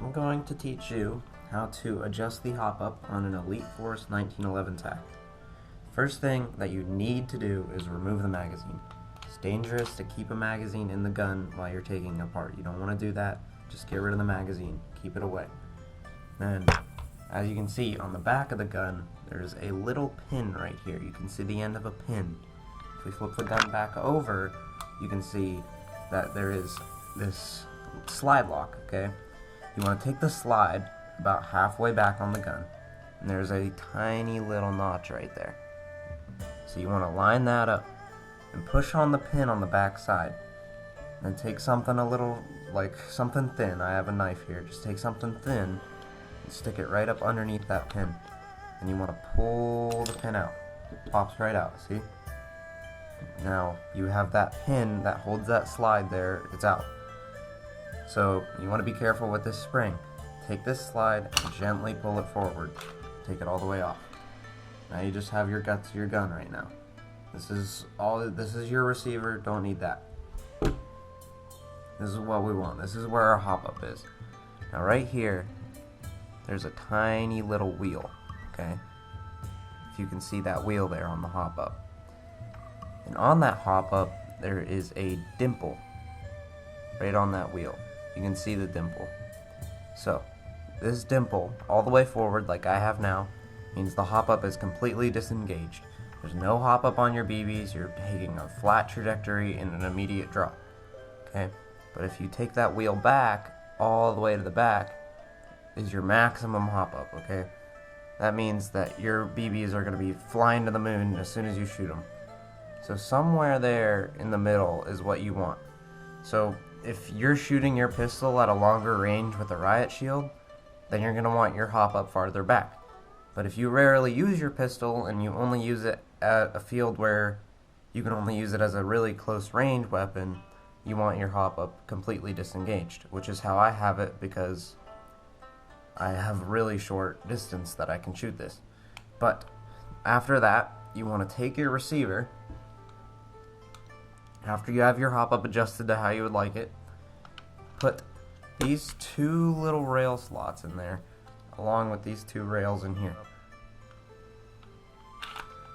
I'm going to teach you how to adjust the hop-up on an Elite Force 1911 TAC. First thing that you need to do is remove the magazine. It's dangerous to keep a magazine in the gun while you're taking it apart. You don't want to do that. Just get rid of the magazine. Keep it away. Then, as you can see on the back of the gun, there's a little pin right here. You can see the end of a pin. If we flip the gun back over, you can see that there is this slide lock, okay? You want to take the slide about halfway back on the gun, and there's a tiny little notch right there. So you want to line that up and push on the pin on the back side. Then take something a little, like something thin. I have a knife here. Just take something thin and stick it right up underneath that pin. And you want to pull the pin out. It pops right out, see? Now you have that pin that holds that slide there, it's out. So you want to be careful with this spring. Take this slide and gently pull it forward. Take it all the way off. Now you just have your guts of your gun right now. This is your receiver, don't need that. This is what we want. This is where our hop-up is. Now right here, there's a tiny little wheel, okay? If you can see that wheel there on the hop-up. And on that hop-up, there is a dimple right on that wheel. You can see the dimple. So, this dimple, all the way forward like I have now, means the hop-up is completely disengaged. There's no hop-up on your BBs, you're taking a flat trajectory and an immediate drop. Okay? But if you take that wheel back, all the way to the back, is your maximum hop-up, okay? That means that your BBs are going to be flying to the moon as soon as you shoot them. So somewhere there in the middle is what you want. So if you're shooting your pistol at a longer range with a riot shield, then you're going to want your hop-up farther back. But if you rarely use your pistol and you only use it at a field where you can only use it as a really close range weapon, you want your hop-up completely disengaged, which is how I have it because I have really short distance that I can shoot this. But after that, you want to take your receiver, after you have your hop-up adjusted to how you would like it, put these two little rail slots in there, along with these two rails in here.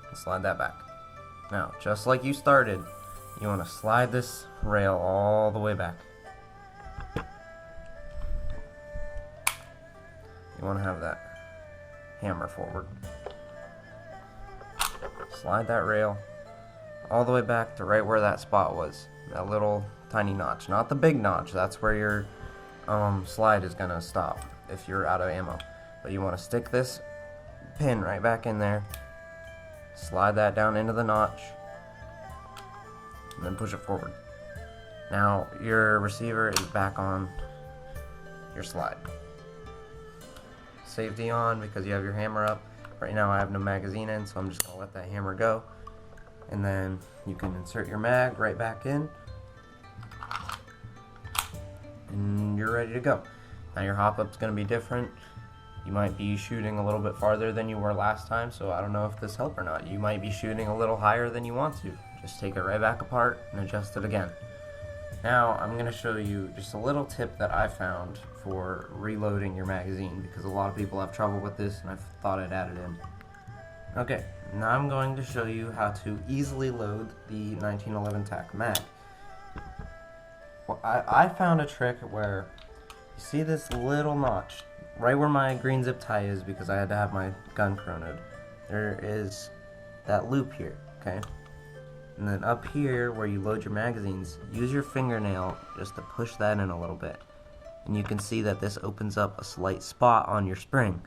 And slide that back. Now, just like you started, you want to slide this rail all the way back. You want to have that hammer forward. Slide that rail all the way back to right where that spot was. That little tiny notch. Not the big notch. That's where your slide is going to stop if you're out of ammo. But you want to stick this pin right back in there. Slide that down into the notch. And then push it forward. Now your receiver is back on your slide. Safety on because you have your hammer up. Right now I have no magazine in, so I'm just going to let that hammer go. And then you can insert your mag right back in. And you're ready to go. Now your hop-up's going to be different. You might be shooting a little bit farther than you were last time, so I don't know if this helped or not. You might be shooting a little higher than you want to. Just take it right back apart and adjust it again. Now I'm going to show you just a little tip that I found for reloading your magazine, because a lot of people have trouble with this and I thought I'd add it in. Okay, now I'm going to show you how to easily load the 1911 TAC mag. Well, I found a trick where you see this little notch right where my green zip tie is because I had to have my gun chronoed. There is that loop here, okay? And then up here where you load your magazines, use your fingernail just to push that in a little bit. And you can see that this opens up a slight spot on your spring.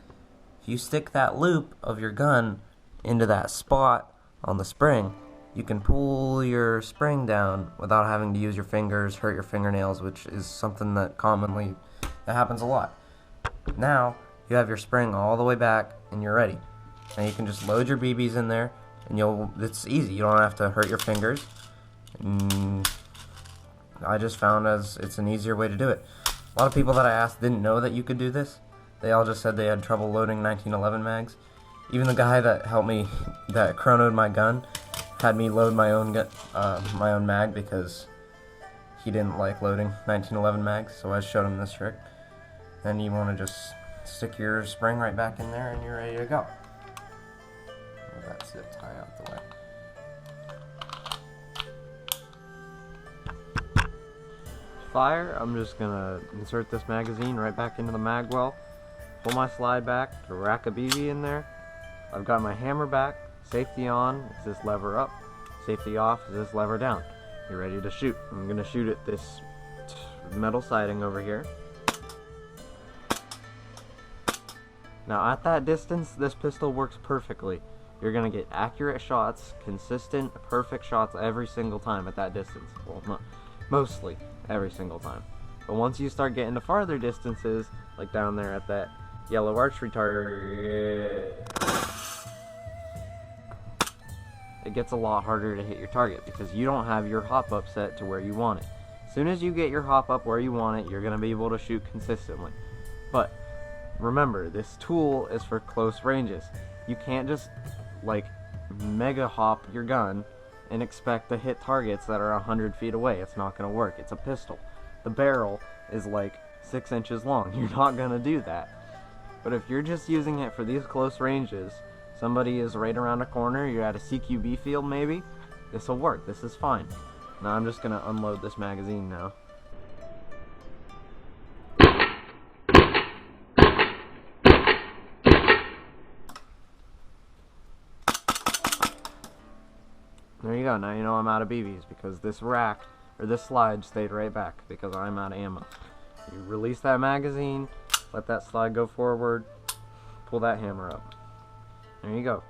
If you stick that loop of your gun into that spot on the spring, you can pull your spring down without having to use your fingers, hurt your fingernails, which is something that happens a lot. Now you have your spring all the way back and you're ready. Now you can just load your BBs in there and it's easy. You don't have to hurt your fingers. And I just found it's an easier way to do it. A lot of people that I asked didn't know that you could do this. They all just said they had trouble loading 1911 mags. Even the guy that helped me, that chronoed my gun, had me load my own mag because he didn't like loading 1911 mags, so I showed him this trick. Then you want to just stick your spring right back in there and you're ready to go. Move that zip tie out the way. Fire, I'm just gonna insert this magazine right back into the mag well, pull my slide back to rack a BB in there. I've got my hammer back, safety on is this lever up, safety off is this lever down. You're ready to shoot. I'm gonna shoot at this metal siding over here. Now at that distance, this pistol works perfectly. You're gonna get accurate shots, consistent, perfect shots every single time at that distance. Well, not mostly every single time. But once you start getting to farther distances, like down there at that yellow archery target, it gets a lot harder to hit your target because you don't have your hop up set to where you want it. As soon as you get your hop up where you want it, you're going to be able to shoot consistently. But remember, this tool is for close ranges. You can't just like mega hop your gun and expect to hit targets that are 100 feet away. It's not going to work. It's a pistol. The barrel is like 6 inches long. You're not going to do that. But if you're just using it for these close ranges, somebody is right around a corner, you're at a CQB field maybe, this will work. This is fine. Now I'm just going to unload this magazine now. There you go. Now you know I'm out of BBs because this rack, or this slide, stayed right back because I'm out of ammo. You release that magazine, let that slide go forward, pull that hammer up. There you go.